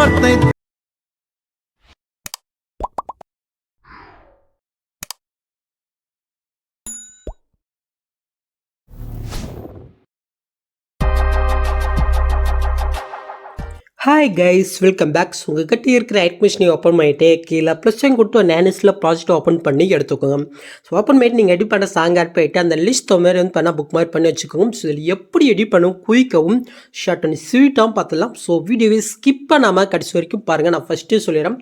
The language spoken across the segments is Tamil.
வார்த்தை ஹாய் கைஸ், வெல்கம் பேக். உங்கள் கிட்டே இருக்கிற அட்மிஷனை ஓப்பன் பண்ணிட்டு கீழே ப்ளஸ் ஒன் கொடுத்து நேனிஸில் ப்ராஜெக்ட் ஓப்பன் பண்ணி எடுத்துக்கோங்க. ஸோ ஓப்பன் பண்ணிட்டு நீங்கள் எடிட் பண்ண சாங் ஆட் பண்ணிட்டு அந்த லிஸ்ட் மாதிரி வந்து பண்ணால் புக் மாதிரி பண்ணி வச்சுக்கோங்க. ஸோ இதில் எப்படி எடிட் பண்ணும் குயிக்கவும் ஷார்ட் அண்ட் ஸ்வீட்டாகவும் பார்த்துலாம். ஸோ வீடியோவை ஸ்கிப் பண்ணாமல் கடைசி வரைக்கும் பாருங்கள். நான் ஃபஸ்ட்டு சொல்லிடுறேன்,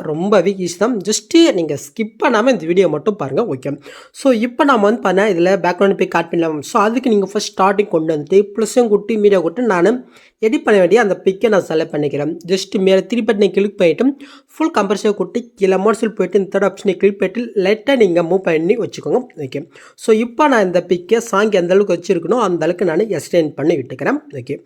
ரொம்பவே ஈஸி தான். ஜஸ்ட்டு நீங்கள் ஸ்கிப் பண்ணாமல் இந்த வீடியோ மட்டும் பாருங்கள், ஓகே. ஸோ இப்போ நம்ம வந்து பண்ண இதில் பேக்ரவுண்ட் போய் காட் பண்ணலாம். ஸோ அதுக்கு நீங்கள் ஃபஸ்ட் ஸ்டார்டிங் கொண்டு வந்துட்டு ப்ளஸ்ஸும் கொடுத்து மீடியா கொடுத்து நான் எடிட் பண்ண வேண்டிய அந்த பிக்கை நான் செலக்ட் பண்ணிக்கிறேன். ஜஸ்ட் மேலே திருப்பி கிளிக் பண்ணிவிட்டு ஃபுல் கம்பர்ஷன் கொடுத்து கீழே மோட்ஸில் போய்ட்டு இந்த தேர்ட் ஆப்ஷனை கிளிக் பண்ணிட்டு லைட்டாக நீங்கள் மூவ் பண்ணி வச்சுக்கோங்க, ஓகே. ஸோ இப்போ நான் இந்த பிக்கை சாங் எந்த அளவுக்கு வச்சுருக்கணும் அந்த அளவுக்கு நான் எக்ஸ்டெண்ட் பண்ணி விட்டுக்கிறேன், ஓகே.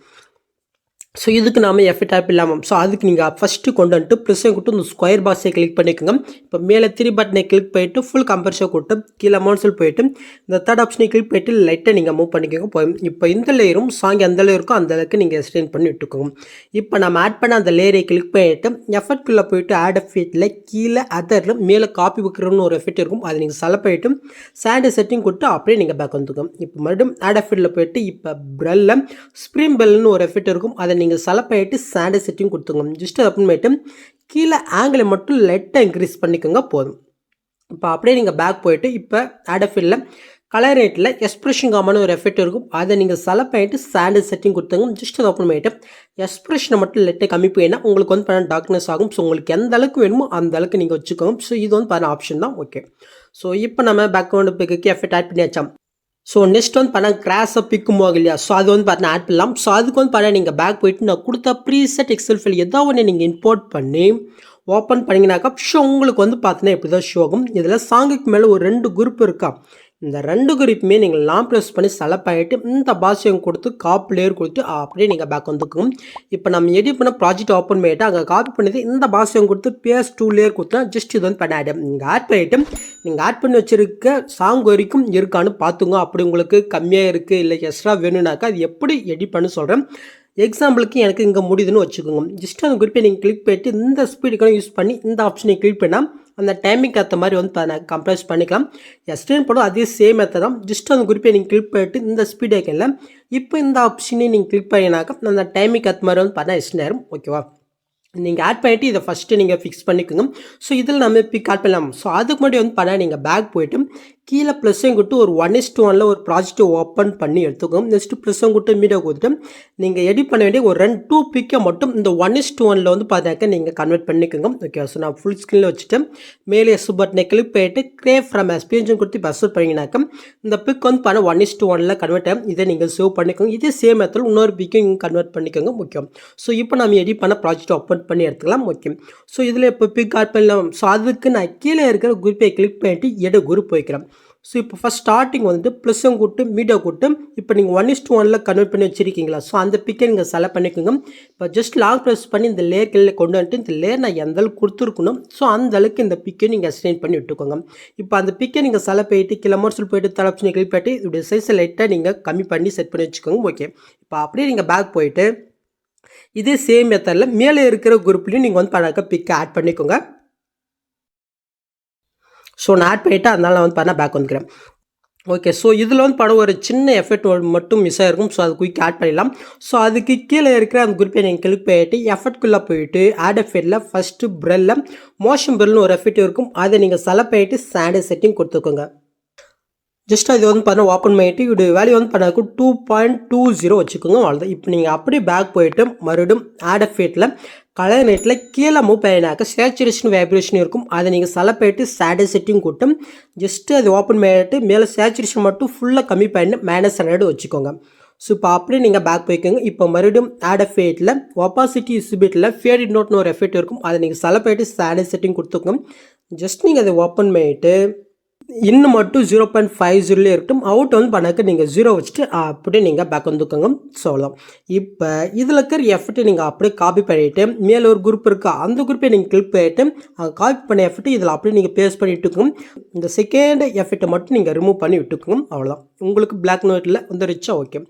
ஸோ இதுக்கு நாம் எஃபெக்ட் ஆப் இல்லாமல் ஸோ அதுக்கு நீங்கள் ஃபஸ்ட்டு கொண்டு வந்துட்டு ப்ளஸ்ஸை கொடுத்து இந்த ஸ்கொயர் பாக்ஸை கிளிக் பண்ணிக்கோங்க. இப்போ மேலே த்ரீ பட்டனை கிளிக் பண்ணிவிட்டு ஃபுல் கம்பர்ஷன் கொடுத்து கீழே மோன்ஸில் போய்ட்டு இந்த தேர்ட் ஆப்ஷனை கிளிக் பண்ணிட்டு லைட்டாக நீங்கள் மூவ் பண்ணிக்கோங்க. இப்போ இந்த லேயரும் சாங் எந்த லேயர் இருக்கோ அந்த அளவுக்கு நீங்கள் எக்ஸ்டெண்ட் பண்ணி விட்டுக்கோங்க. இப்போ நம்ம ஆட் பண்ண அந்த லேயரை கிளிக் பண்ணிவிட்டு எஃபெக்ட்குள்ளே போய்ட்டு ஆட் எஃபெக்ட்டில் கீழே அதரில் மேலே காப்பி புக்கிறன்னு ஒரு எஃபெக்ட் இருக்கும், அதை நீங்கள் செலக்ட் பண்ணிவிட்டு சாண்டு செட்டிங் கொடுத்து அப்படியே நீங்கள் பேக் வந்துக்கோங்க. இப்போ மறுபடியும் ஆட் எஃபெக்ட்டில் போய்ட்டு இப்போ ப்ரெல்ல ஸ்ப்ரிங் பெல்னு ஒரு எஃபெக்ட் இருக்கும், அதை நீங்கள் செலக்ட் பண்ணிட்டு சாண்டு செட்டிங் கொடுத்துக்கோங்க. ஜஸ்ட் அப்புறமேட்டு கீழே ஆங்கிளை மட்டும் லைட்டாக இன்க்ரீஸ் பண்ணிக்கோங்க, போதும். இப்போ அப்படியே நீங்கள் பேக் போயிட்டு இப்போ ஆட் எஃபெக்ட்டில் கலர் ரேட்டில் எக்ஸ்பிரஷன் காமான ஒரு எஃபெக்ட் இருக்கும், அதை நீங்கள் செலக்ட் பண்ணிட்டு சாண்டு செட்டிங் கொடுத்துங்க. ஜஸ்ட் அதை ஓப்பன் பண்ணிவிட்டு எக்ஸ்பிரஷனை மட்டும் லைட்டாக கம்மி பண்ணினா உங்களுக்கு வந்து பண்ண டார்க்னஸ் ஆகும். ஸோ உங்களுக்கு எந்த அளவுக்கு வேணுமோ அந்த அளவுக்கு நீங்கள் வச்சுக்கோங்க. ஸோ இது வந்து பண்ண ஆப்ஷன் தான், ஓகே. ஸோ இப்போ நம்ம பேக்ரவுண்டு பிக்கு எஃபெக்ட் ஆட் பண்ணியாச்சாம். ஸோ நெக்ஸ்ட் வந்து பண்ண கிராஸை பிக்கும் போக இல்லையா, ஸோ அது வந்து பார்த்தீங்கன்னா ஆட் பண்ணலாம். ஸோ அதுக்கு வந்து பண்ண நீங்கள் பேக் போயிட்டு நான் கொடுத்த ப்ரீசெட் எக்ஸல் ஃபைல் ஏதோ ஒன்று நீங்கள் இம்போர்ட் பண்ணி ஓப்பன் பண்ணிங்கனாக்கா ஷோ உங்களுக்கு வந்து பார்த்தீங்கன்னா இப்படி தான் ஷோ ஆகும். இதில் சாங்குக்கு மேலே ஒரு 2 குரூப் இருக்கா, இந்த 2 குரூப்புமே நீங்கள் லாங் ப்ரெஸ் பண்ணி செலக்ட் பண்ணிவிட்டு இந்த பாஷையும் கொடுத்து காப்பி லேயர் கொடுத்து அப்படியே நீங்கள் பேக் வந்துக்கும். இப்போ நம்ம எடிட் பண்ண ப்ராஜெக்ட் ஓப்பன் பண்ணிவிட்டு அங்கே காப்பி பண்ணிவிட்டு இந்த பாஷையும் கொடுத்து பேஸ் 2 லேயர் கொடுத்தா ஜஸ்ட் இது வந்து பண்ண ஆட் நீங்கள் ஆட் பண்ணிவிட்டு நீங்கள் ஆட் பண்ணி வச்சுருக்க சாங் வரைக்கும் இருக்கான்னு பார்த்துங்க. அப்படி உங்களுக்கு கம்மியாக இருக்குது இல்லை எக்ஸ்ட்ரா வேணும்னாக்கா அது எப்படி எடிட் பண்ணு சொல்கிறேன். எக்ஸாம்பிளுக்கு எனக்கு இங்கே முடியுதுன்னு வச்சுக்கோங்க. ஜஸ்ட் அந்த குறிப்பை நீங்கள் கிளிக் பண்ணிட்டு இந்த ஸ்பீடுக்கெல்லாம் யூஸ் பண்ணி இந்த ஆப்ஷனை கிளிக் பண்ணால் அந்த டைமிங் ஏற்ற மாதிரி வந்து கம்ப்ரஸ் பண்ணிக்கலாம். எக்ஸ்டெண்ட் பண்ணோம் அதே சேம் மெத்தட் தான். ஜஸ்ட் அந்த குறிப்பை நீங்கள் கிளிக் பண்ணிட்டு இந்த ஸ்பீட் ஐக்கனில் இப்போ இந்த ஆப்ஷனை நீங்கள் கிளிக் பண்ணினாக்கா அந்த டைமிங் ஏற்ற மாதிரி வந்து பார்த்தா எக்ஸ்டெண்ட் ஆயிரும், ஓகேவா. நீங்கள் ஆட் பண்ணிவிட்டு இதை ஃபஸ்ட்டு நீங்கள் ஃபிக்ஸ் பண்ணிக்கோங்க. ஸோ இதில் நம்ம பிக் ஆட் பண்ணலாம். ஸோ அதுக்கு முன்னாடி வந்து பண்ணால் நீங்கள் பேக் போய்ட்டு கீழே ப்ளஸ்ஸையும் கொடுத்து ஒரு 1:1 ஒரு ப்ராஜெக்ட்டை ஓப்பன் பண்ணி எடுத்துக்கோங்க. நெக்ஸ்ட்டு ப்ளஸ்ஸும் கொடுத்து மீடியா கொடுத்துட்டு நீங்கள் எடிட் பண்ண வேண்டிய ஒரு 2 பிக்கை மட்டும் இந்த 1:1 வந்து பார்த்தாக்க நீங்கள் கன்வெர்ட் பண்ணிக்கோங்க, ஓகே. ஸோ நான் ஃபுல் ஸ்க்ரீனில் வச்சுட்டு மேலே எஸ் பட்டனை கிளிக் பண்ணிட்டு கிரேவ் ஃப்ரம் எக்ஸ்பீரியன்ஸும் கொடுத்து இப்போ அசூட் பண்ணிங்கனாக்கா இந்த பிக் வந்து பண்ண 1:1 கன்வெர்ட் ஆகும். இதை நீங்கள் சேவ் பண்ணிக்கோங்க. இதே சேம் மெத்தட் இன்னொரு பிக்கையும் நீங்கள் கன்வெர்ட் பண்ணிக்கோங்க, ஓகே. ஸோ இப்போ நம்ம எடிட் பண்ண ப்ராஜெக்ட் ஓப்பன் பண்ணி எடுத்துக்கலாம், ஓகே. ஸோ இதில் இப்போ பிக் ஆட் பண்ணலாம். ஸோ அதுக்கு நான் கீழே இருக்கிற குரூப்பை கிளிக் பண்ணிட்டு எடு குரூப் வைக்கிறேன். ஸோ இப்போ ஃபஸ்ட் ஸ்டார்டிங் வந்துட்டு ப்ளஸ்ஸும் கூட்டு மீடியா கூட்டு இப்போ நீங்கள் 1:1 கன்வெர்ட் பண்ணி வச்சுருக்கீங்களா, ஸோ அந்த பிக்கை நீங்கள் செலக்ட் பண்ணிக்கோங்க. இப்போ ஜஸ்ட் லாங் ப்ரெஸ் பண்ணி இந்த லேயர் கீழே கொண்டு வந்துட்டு இந்த லேயர் நான் எந்த அளவுக்கு கொடுத்துருக்கணும் ஸோ அந்த அளவுக்கு இந்த பிக்கை நீங்கள் எக்ஸ்டெண்ட் பண்ணி விட்டுக்கோங்க. இப்போ அந்த பிக்கை நீங்கள் செலக்ட் பண்ணிட்டு கீழே மோட்ஸில் போய்ட்டு தேர்ட் ஆப்ஷனை கிளிக் பண்ணிட்டு இப்படி சைஸை லைட்டாக நீங்கள் கம்மி பண்ணி செட் பண்ணி வச்சுக்கோங்க, ஓகே. இப்போ அப்படியே நீங்கள் பேக் போயிட்டு இதே சேம் மெத்தடில் மேலே இருக்கிற குரூப்லேயும் நீங்கள் வந்து பண்ணாக்க பிக்கை ஆட் பண்ணிக்கோங்க. ஸோ நான் ஆட் பண்ணிவிட்டு அதனால நான் வந்து பண்ண பேக் வந்துக்கிறேன், ஓகே. ஸோ இதில் வந்து படம் ஒரு சின்ன எஃபெக்ட் மட்டும் மிஸ் ஆகிருக்கும். ஸோ அது குயிக் ஆட் பண்ணிடலாம். ஸோ அதுக்கு கீழே இருக்கிற அந்த குரூப்பை நீங்கள் கிளிக் பண்ணிவிட்டு எஃபெக்ட்குள்ளே போயிட்டு ஆட் எஃபெக்ட்டில் ஃபஸ்ட்டு ப்ரெல்ல மோஷன் ப்ரெல்னு ஒரு எஃபெக்ட் இருக்கும், அதை நீங்கள் செலக்ட் பண்ணிவிட்டு சாண்டு செட்டிங் கொடுத்துக்கோங்க. ஜஸ்ட் அது வந்து பார்த்தா ஓப்பன் பண்ணிவிட்டு இது வேல்யூ வந்து பண்ணாக்கும் 2.20 வச்சுக்கோங்க, அவ்வளோதான். இப்போ நீங்கள் அப்படியே பேக் போயிட்டு மறுபடியும் ஆட் எஃபெக்ட்டில் கலர் நெட்டில் கீழே மூவ் பண்ணினாக்க சேச்சுரேஷன் வைப்ரேஷன் இருக்கும், அதை நீங்கள் செலக்ட் பண்ணிட்டு சாண்டு செட்டிங் கூட்டும் ஜஸ்ட்டு அது ஓப்பன் பண்ணிட்டு மேலே சேச்சுரேஷன் மட்டும் ஃபுல்லாக கம்மி பண்ணி -100 வச்சுக்கோங்க. ஸோ இப்போ அப்படியே நீங்கள் பேக் போய்க்கோங்க. இப்போ மறுபடியும் ஆட் எஃபெக்ட்டில் ஒப்பாசிட்டி இசுபிட்டில் ஃபேடட் நோட்னு ஒரு எஃபெக்ட் இருக்கும், அதை நீங்கள் செலக்ட் பண்ணிட்டு சாண்டு செட்டிங் கொடுத்துக்கோங்க. ஜஸ்ட் நீங்கள் அதை ஓப்பன் பண்ணிவிட்டு இன்னும் மட்டும் 0.50 இருக்கட்டும். அவுட் வந்து பண்ணாக்க நீங்கள் 0 வச்சுட்டு அப்படியே நீங்கள் பேக் வந்துக்கோங்க, சொல்லலாம். இப்போ இதில் இருக்கிற எஃபெக்ட்டை நீங்கள் அப்படியே காப்பி பண்ணிவிட்டு மேலே ஒரு குரூப் இருக்கா அந்த குரூப்பை நீங்கள் கிளிக் பண்ணிவிட்டு காப்பி பண்ண எஃபெக்ட் இதில் அப்படியே நீங்கள் பேஸ்ட் பண்ணி விட்டுக்கோங்க. இந்த செகண்ட் எஃபெக்ட்டை மட்டும் நீங்கள் ரிமூவ் பண்ணி விட்டுக்கோங்க, அவ்வளோதான். உங்களுக்கு பிளாக் அண்ட் ஒயிட்டில் வந்துருச்சா, ஓகே.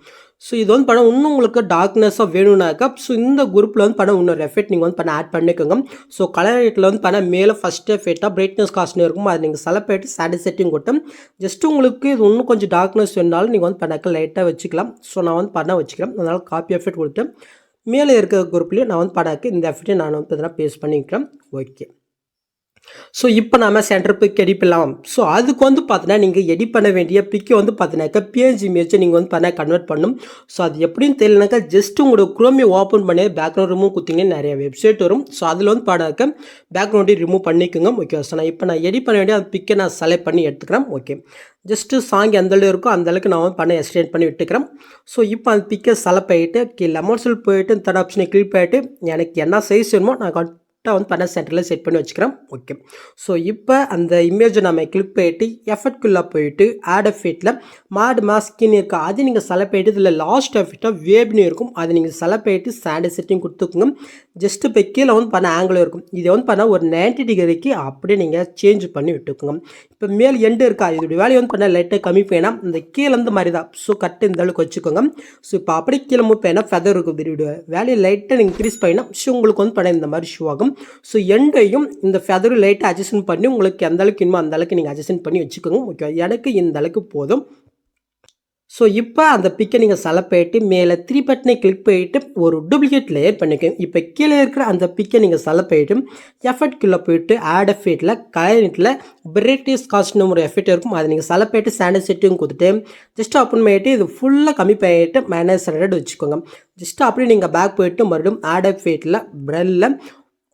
ஸோ இது வந்து பண்ண இன்னும் உங்களுக்கு டார்க்னஸாக வேணும்னாக்கா ஸோ இந்த குரூப்பில் வந்து பண்ண இன்னொரு எஃபெக்ட் நீங்கள் வந்து பண்ண ஆட் பண்ணிக்கோங்க. ஸோ கலர் ரேட்டில் வந்து பண்ண மேலே ஃபஸ்ட் எஃபெக்டாக பிரைட்னஸ் காஸ்ட்னு இருக்கும், அது நீங்கள் செலக்ட் பண்ணிட்டு சாடி செட்டிங் கொடுத்து ஜஸ்ட் உங்களுக்கு இது இன்னும் கொஞ்சம் டார்க்னஸ் வேணுனாலும் நீங்கள் வந்து பண்ணாக்க லைட்டாக வச்சுக்கலாம். ஸோ நான் வந்து பண்ண வச்சுக்கிறேன். அதனால் காப்பி எஃபெக்ட் கொடுத்து மேலே இருக்கிற குரூப்லேயும் நான் வந்து பண்ணாக்க இந்த எஃபெக்ட்டை நான் வந்து பார்த்தீங்கன்னா பேஸ்ட் பண்ணிக்கிறேன். ஓகே. ஸோ இப்போ நம்ம சென்டர் பிக் எடிட் பண்ணலாம். ஸோ அதுக்கு வந்து பார்த்தீங்கன்னா நீங்கள் எடிட் பண்ண வேண்டிய பிக்கை வந்து பார்த்தீங்கன்னாக்கா பிஎன்ஜி இமேஜை நீங்கள் வந்து பார்த்தீங்கன்னா கன்வெர்ட் பண்ணணும். ஸோ அது எப்படின்னு தெரியலனாக்கா ஜஸ்ட் உங்களோட குரோமியை ஓப்பன் பண்ணி பேக்ரவுண்ட் ரிமூவ் கொடுத்தீங்கன்னா நிறைய வெப்சைட் வரும். ஸோ அதில் வந்து பாடாக்க பேக்ரவுண்டை ரிமூவ் பண்ணிக்கோங்க. ஓகே. ஸோ நான் இப்போ எடிட் பண்ண வேண்டிய அந்த பிக்கை நான் செலக்ட் பண்ணி எடுத்துக்கிறேன். ஓகே. ஜஸ்ட்டு சாங் எந்த அளவு இருக்கோ அந்தளவுக்கு நான் வந்து பண்ண எக்ஸ்டெண்ட் பண்ணி விட்டுக்கிறேன். ஸோ இப்போ அந்த பிக்கை செலக்ட் பண்ணிவிட்டு கீழே அமௌண்ட்ஸில் போயிட்டு தேர்ட் ஆப்ஷனை கிளிக் பண்ணிட்டு எனக்கு என்ன சைஸ் வேணுமோ நான் வந்து பண்ண சென்டரில் செட் பண்ணி வச்சுக்கிறேன். ஓகே. ஸோ இப்போ அந்த இமேஜை நம்ம கிளிக் பண்ணிட்டு எஃபெக்ட்குள்ளே போயிட்டு ஆட் எஃபெக்ட்டில் மாடு மாஸ்கின்னு இருக்கா அது நீங்கள் செலக்ட் பண்ணிட்டு இதில் லாஸ்ட் எஃபெக்டாக வேப்னு இருக்கும், அது நீங்கள் செலக்ட் பண்ணிட்டு சாண்டை செட்டிங் கொடுத்துக்குங்க. ஜஸ்ட்டு இப்போ கீழே வந்து பண்ண ஆங்கிள் இருக்கும், இதை வந்து பண்ண ஒரு 90 டிகிரிக்கு அப்படியே நீங்கள் சேஞ்ச் பண்ணி விட்டுக்குங்க. இப்போ மேல் எண்டு இருக்கா இதோடைய வேலையை வந்து பண்ண லைட்டாக கம்மி பண்ணால் இந்த கீழேருந்து மாதிரி தான். ஸோ கட்டு இந்த அளவுக்கு வச்சுக்கோங்க. ஸோ இப்போ அப்படியே கீழே மூவ் பண்ணால் ஃபெதர் இருக்குது இதோடைய வேலையை லைட்டாக நீங்கள் இன்க்ரீஸ் பண்ணினா ஸோ உங்களுக்கு வந்து பண்ண இந்த மாதிரி ஷூ ஆகும். ஸோ எண்டையும் இந்த ஃபெதரும் லைட்டாக அட்ஜஸ்ட் பண்ணி உங்களுக்கு எந்த அளவுக்கு இன்னும் அந்த அளவுக்கு நீங்கள் அட்ஜஸ்ட் பண்ணி வச்சுக்கோங்க. ஓகே. எனக்கு இந்த அளவுக்கு போதும். ஸோ இப்போ அந்த பிக்கை நீங்கள் செலக்ட் பண்ணிட்டு மேலே 3 பட்டனை கிளிக் பண்ணிவிட்டு ஒரு டூப்ளிகேட் லேயர் பண்ணிக்கோங்க. இப்போ கீழே இருக்கிற அந்த பிக்கை நீங்கள் செலக்ட் பண்ணிவிட்டு எஃபெக்ட்குள்ளே போயிட்டு ஆட் எஃபெக்ட்டில் கலரிட்டில் பிரைட்னஸ் காஸ்ட்னு ஒரு எஃபெக்ட் இருக்கும், அதை நீங்கள் செலக்ட் பண்ணிட்டு சாண்டை செட்டிங் கொடுத்துட்டு ஜஸ்ட் ஓப்பன் பண்ணிவிட்டு இது ஃபுல்லாக கம்மி பண்ணிவிட்டு -100 வச்சுக்கோங்க. ஜஸ்ட் அப்படியே நீங்கள் பேக் போயிட்டு மறுபடியும் ஆட் எஃபெக்ட்டில் ப்ரெல்லில்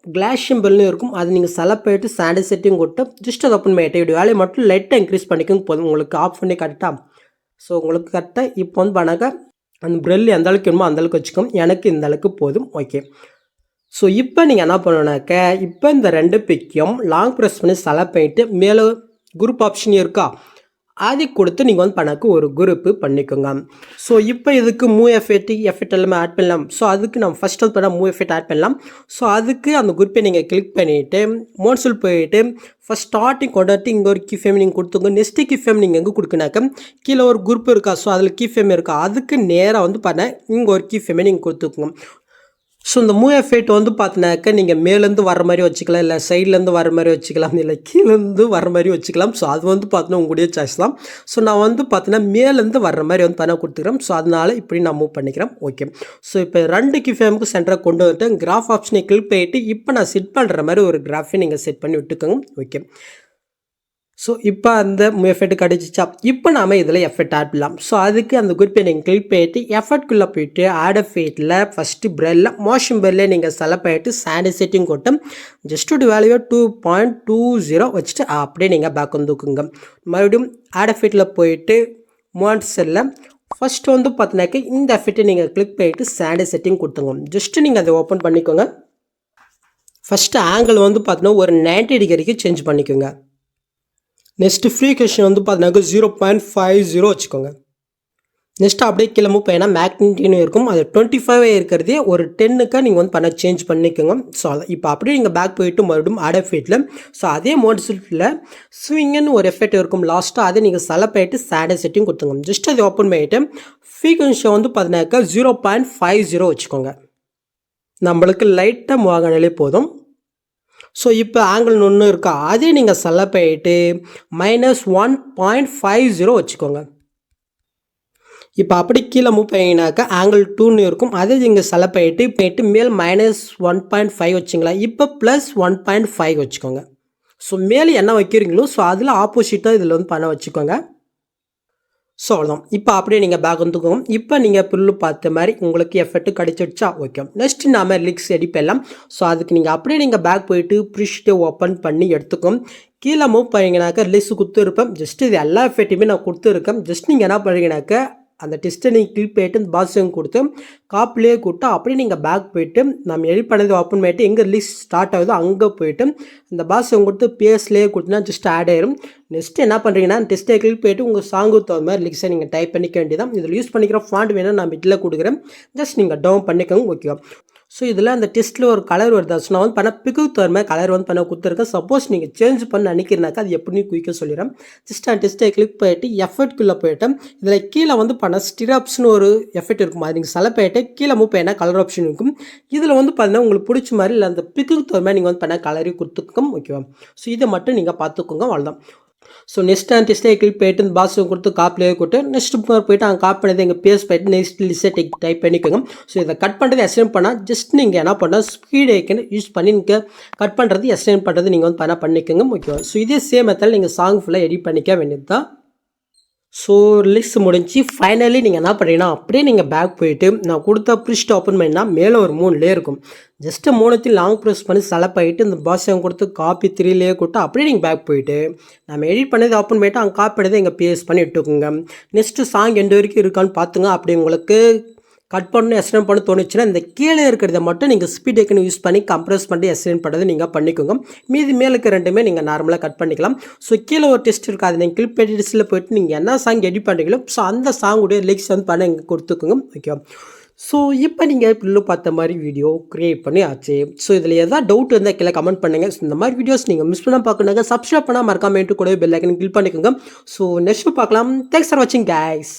கிளாஸ் சிம்பிள்னு இருக்கும், அது நீங்கள் செலக்ட் பண்ணிட்டு சாண்டை செட்டிங் கொடுத்து ஜஸ்ட் அதை ஓப்பன் பண்ணிவிட்டு இப்படி வேலையை மட்டும் லைட்டாக இன்க்ரீஸ் பண்ணிக்கோங்க போதும். உங்களுக்கு ஆஃப் பண்ணி கரெக்டாக ஸோ உங்களுக்கு கரெக்டாக இப்போ வந்து பண்ணாக்க அந்த ப்ரெல் எந்த அளவுக்கு வேணுமோ அந்தளவுக்கு வச்சுக்கோங்க. எனக்கு இந்த அளவுக்கு போதும். ஓகே. ஸோ இப்போ நீங்கள் என்ன பண்ணணுனாக்க இப்போ இந்த 2 பிக்கையும் லாங் ப்ரெஸ் பண்ணி செலக்ட் பண்ணிவிட்டு மேலே குரூப் ஆப்ஷன் இருக்கா அதை கொடுத்து நீங்கள் வந்து பண்ணாக்க ஒரு குரூப்பு பண்ணிக்கோங்க. ஸோ இப்போ இதுக்கு மூவ் எஃபெக்ட் எல்லாமே ஆட் பண்ணலாம். ஸோ அதுக்கு நம்ம ஃபஸ்ட் வந்து பண்ணால் மூவ் எஃபெக்ட் ஆட் பண்ணலாம். ஸோ அதுக்கு அந்த குரூப்பை நீங்கள் கிளிக் பண்ணிவிட்டு மோட்ஸில் போயிட்டு ஃபஸ்ட் ஸ்டார்டிங் கொண்டாட்டி இங்கே ஒரு கீ ஃபேம் நீங்கள் கொடுத்துங்க. நெக்ஸ்ட்டு கீ ஃபேம் நீங்கள் எங்கே கொடுக்குனாக்க கீழே ஒரு குரூப் இருக்கா ஸோ அதில் கீ ஃபேம் இருக்கா அதுக்கு நேராக வந்து பண்ண இங்கே ஒரு கீ ஃபேமை நீங்கள் கொடுத்துக்குங்க. ஸோ இந்த மூவ் எஃபெக்ட் வந்து பார்த்தினாக்க நீங்கள் மேலேருந்து வர மாதிரி வச்சுக்கலாம், இல்லை சைட்லேருந்து வர மாதிரி வச்சுக்கலாம், இல்லை கீழேருந்து வர மாதிரி வச்சுக்கலாம். ஸோ அது வந்து பார்த்தீங்கன்னா உங்களுடைய சாய்ஸ் தான். ஸோ நான் வந்து பார்த்தீங்கன்னா மேலேருந்து வர்ற மாதிரி வந்து பண்ண கொடுத்துக்கிறேன். ஸோ அதனால் இப்படி நான் மூவ் பண்ணிக்கிறேன். ஓகே. ஸோ இப்போ 2 கீ ஃபேமுக்கு சென்டராக கொண்டு வந்துட்டு கிராஃப் ஆப்ஷனை கிளிக் பண்ணிட்டு இப்போ நான் செட் பண்ணுற மாதிரி ஒரு கிராஃபை நீங்கள் செட் பண்ணி விட்டுக்கோங்க. ஓகே. ஸோ இப்போ அந்த எஃபெக்ட் கிடச்சிச்சா இப்போ நாம் இதில் எஃபெக்ட் ஆட் பண்ணலாம். ஸோ அதுக்கு அந்த குரூப்பை நீங்கள் கிளிக் பண்ணிட்டு எஃபெக்ட்குள்ளே போயிட்டு ஆட் எஃபெக்ட்டில் ஃபஸ்ட்டு ப்ரெல்லில் மோஷன் ப்ரெல்லில் நீங்கள் செலக்ட் பண்ணிட்டு சாண்டை செட்டிங் கொடுத்து ஜஸ்ட்டு வேல்யூ 2.20 வச்சுட்டு அப்படியே நீங்கள் பேக் வந்துக்குங்க. மறுபடியும் ஆட் எஃபெக்ட்டில் போயிட்டு மோட்ஸில் ஃபஸ்ட்டு வந்து பார்த்தினாக்க இந்த எஃபெக்ட்டை நீங்கள் கிளிக் பண்ணிட்டு சாண்டை செட்டிங் கொடுத்துங்க. ஜஸ்ட்டு நீங்கள் அதை ஓப்பன் பண்ணிக்கோங்க. ஃபஸ்ட்டு ஆங்கிள் வந்து பார்த்தீங்கன்னா ஒரு 90 டிகிரிக்கு சேஞ்ச் பண்ணிக்கோங்க. நெக்ஸ்ட்டு ஃப்ரீக்வென்ஷன் வந்து பார்த்தீங்கன்னா 0.50 வச்சுக்கோங்க. நெக்ஸ்ட்டு அப்படியே கீழே மூவ் பண்ணால் மேக்னிட்டின்னு இருக்கும், அது 25 இருக்கிறதே ஒரு 10க்கு நீங்கள் வந்து பண்ண சேஞ்ச் பண்ணிக்கோங்க. ஸோ இப்போ அப்படியே நீங்கள் பேக் போயிட்டு மறுபடியும் ஆட் எஃபெக்ட்டில் ஸோ அதே மோட்ஸில் ஸ்விங்குன்னு ஒரு எஃபெக்ட் இருக்கும் லாஸ்ட்டாக அதை நீங்கள் செலக்ட் பண்ணிட்டு சாண்டை செட்டிங் கொடுத்துங்க. ஜஸ்ட் அதை ஓப்பன் பண்ணிவிட்டு ஃப்ரீக்வென்ஷன் வந்து பார்த்தீங்கன்னாக்கா 0.50 வச்சுக்கோங்க. நம்மளுக்கு லைட்டாக மூவ் ஆகினாலே போதும். ஸோ இப்போ ஆங்கிள் ஒன்று இருக்கா அதே நீங்கள் செலக்ட் பண்ணிட்டு -1.50 வச்சுக்கோங்க. இப்போ அப்படி கீழே மூவ் பண்ணிங்கனாக்கா ஆங்கிள் 2ன்னு இருக்கும், அதே நீங்கள் செலக்ட் பண்ணிட்டு மேல் -1.5 வச்சிங்களா இப்போ +1.5 வச்சுக்கோங்க. ஸோ மேலே என்ன வைக்கிறீங்களோ ஸோ அதில் ஆப்போசிட்டாக இதில் வந்து பண்ண வச்சுக்கோங்க. ஸோ அவ்வளோதான். இப்போ அப்படியே நீங்கள் பேக் வந்துக்கோங்க. இப்போ நீங்கள் புல்லு பார்த்த மாதிரி உங்களுக்கு எஃபெக்ட் கிடச்சிடுச்சா? ஓகே. நெக்ஸ்ட்டு நாம் லிக்ஸ் எடிட் பண்ணலாம். ஸோ அதுக்கு நீங்கள் அப்படியே நீங்கள் பேக் போயிட்டு ப்ரிஷ்ட்டை ஓப்பன் பண்ணி எடுத்துக்கோங்க. கீழே மூவ் பண்ணிங்கனாக்கா லிக்ஸ் கொடுத்துருப்பேன். ஜஸ்ட் இது எல்லா எஃபெக்ட்டுமே நான் கொடுத்துருக்கேன். ஜஸ்ட் நீங்கள் என்ன பண்ணுறீங்கனாக்கா அந்த டெஸ்ட்டை நீங்கள் கிளிக் பண்ணிட்டு இந்த பாக்ஸையும் கொடுத்து காப்பிலேயே கொடுத்து அப்படியே நீங்கள் பேக் போயிட்டு நம்ம எடிட் பண்ணது ஓப்பன் பண்ணிவிட்டு எங்கே லிஸ்ட் ஸ்டார்ட் ஆகுதோ அங்கே போயிட்டு இந்த பாக்ஸையும் கொடுத்து பேஸ்லேயே கொடுத்தீங்கன்னா ஜஸ்ட் ஆட் ஆயிரும். நெக்ஸ்ட்டு என்ன பண்ணுறீங்கன்னா டெஸ்ட்டை கிளிக் பண்ணிட்டு உங்கள் சாங்குக்கு தகுந்த மாதிரி லிக்ஸை நீங்கள் டைப் பண்ணிக்க வேண்டியதான். இதில் யூஸ் பண்ணிக்கிற ஃபாண்ட் வேணும் நான் மிடில் கொடுக்குறேன், ஜஸ்ட் நீங்கள் டவுன் பண்ணிக்கோங்க. ஓகேவா? ஸோ இதில் அந்த டெஸ்ட்டில் ஒரு கலர் வருதா, ஸோ நான் வந்து பண்ண பிகுத் வர மாதிரி கலர் வந்து பண்ண கொடுத்துருக்கேன். சப்போஸ் நீங்கள் சேஞ்ச் பண்ண நினைக்கிறனாக்கா அது எப்படின்னு குயிக்காக சொல்லிடுறேன். ஜஸ்ட் அந்த டெஸ்ட்டை கிளிக் பண்ணிட்டு எஃபெக்ட்குள்ளே போயிட்டேன். இதில் கீழே வந்து பண்ண ஸ்டிராப்ஸ்னு ஒரு எஃபெக்ட் இருக்கும். அது நீங்கள் செலக்ட் பண்ணிட்டு கீழே மூவ் பண்ணால் கலர் ஆப்ஷன் இருக்கும். இதில் வந்து பார்த்தீங்கன்னா உங்களுக்கு பிடிச்ச மாதிரி இல்லை அந்த பிகுத் வர மாதிரி நீங்கள் வந்து பண்ண கலரி கொடுத்துக்கோங்க. ஓகேவா? ஸோ இதை மட்டும் நீங்கள் பார்த்துக்கோங்க. அவ்வளோதான். ஸோ நெக்ஸ்ட் அந்த டெஸ்ட்டை கிளிக் பண்ணிட்டு இந்த பாக்ஸ் கொடுத்து காப்பிலே கொடுத்து நெக்ஸ்ட் போயிட்டு அங்கே காப்பி பண்ணது எங்கள் பேஸ் பண்ணிட்டு நெக்ஸ்ட் லிஸ்ட்டை டைப் பண்ணிக்கோங்க. ஸோ இதை கட் பண்ணுறது எஸ்டெண்ட் பண்ணால் ஜஸ்ட் நீங்கள் என்ன பண்ணால் ஸ்பீட் ஐக்கன் யூஸ் பண்ணி நீங்கள் கட் பண்ணுறது எஸ்டெண்ட் பண்ணுறது நீங்கள் வந்து பண்ணிக்கோங்க. ஓகேவா? ஸோ இதே சேம் மெத்தடில் நீங்கள் சாங் ஃபுல்லாக எடிட் பண்ணிக்க வேண்டியது தான். ஸோ லிஸ்ட் முடிஞ்சு ஃபைனலி நீங்கள் என்ன பண்ணுறீங்கன்னா அப்படியே நீங்கள் பேக் போயிட்டு நான் கொடுத்த ப்ரிஸ்ட் ஓப்பன் பண்ணினா மேலே ஒரு 3 லேயர் இருக்கும். ஜஸ்ட்டு 3த்தையும் லாங் ப்ரெஸ் பண்ணி செலக்ட் ஆகிட்டு இந்த பாக்ஸை கொடுத்து காப்பி 3 லேயர் கொடுத்து அப்படியே நீங்கள் பேக் போயிட்டு நம்ம எடிட் பண்ணது ஓப்பன் பண்ணிவிட்டு அங்கே காப்பி பண்ணதை எங்கள் பேஸ்ட் பண்ணி எடுத்துக்கோங்க. நெக்ஸ்ட்டு சாங் எந்த வரைக்கும் இருக்கான்னு பார்த்துங்க. அப்படி உங்களுக்கு கட் பண்ணணும் எக்ஸ்டெண்ட் பண்ண தோணுச்சுன்னா இந்த கீழே இருக்கிறத மட்டும் நீங்கள் ஸ்பீட் ஐக்கன் யூஸ் பண்ணி கம்ப்ரஸ் பண்ணி எக்ஸ்டெண்ட் பண்ணுறது நீங்கள் பண்ணிக்கோங்க. மீதி மேலே இருக்க ரெண்டுமே நீங்கள் நார்மலாக கட் பண்ணிக்கலாம். ஸோ கீழே ஒரு டெஸ்ட் இருக்குது, அது நீங்கள் கிளிக் பண்ணி டெஸ்ட்டில் போய்ட்டு நீங்கள் என்ன சாங் எடிட் பண்ணுறீங்களோ ஸோ அந்த சாங்குடைய லிரிக்ஸ் வந்து பண்ண இங்கே கொடுத்துக்கோங்க. ஓகே. ஸோ இப்போ நீங்கள் இப்போ பார்த்த மாதிரி வீடியோ க்ரியேட் பண்ணி ஆச்சு. ஸோ இதில் எதாவது டவுட் இருந்தால் கீழே கமெண்ட் பண்ணுங்கள். ஸோ இந்த மாதிரி வீடியோஸ் நீங்கள் மிஸ் பண்ணால் பார்க்கணுங்க சப்ஸ்கிரைப் பண்ணால் மறக்காம கூட பெல் ஐக்கன் கிளிக் பண்ணிக்கோங்க. ஸோ நெக்ஸ்ட் பார்க்கலாம். தேங்க்ஸ் ஃபார் வாட்சிங் கைஸ்.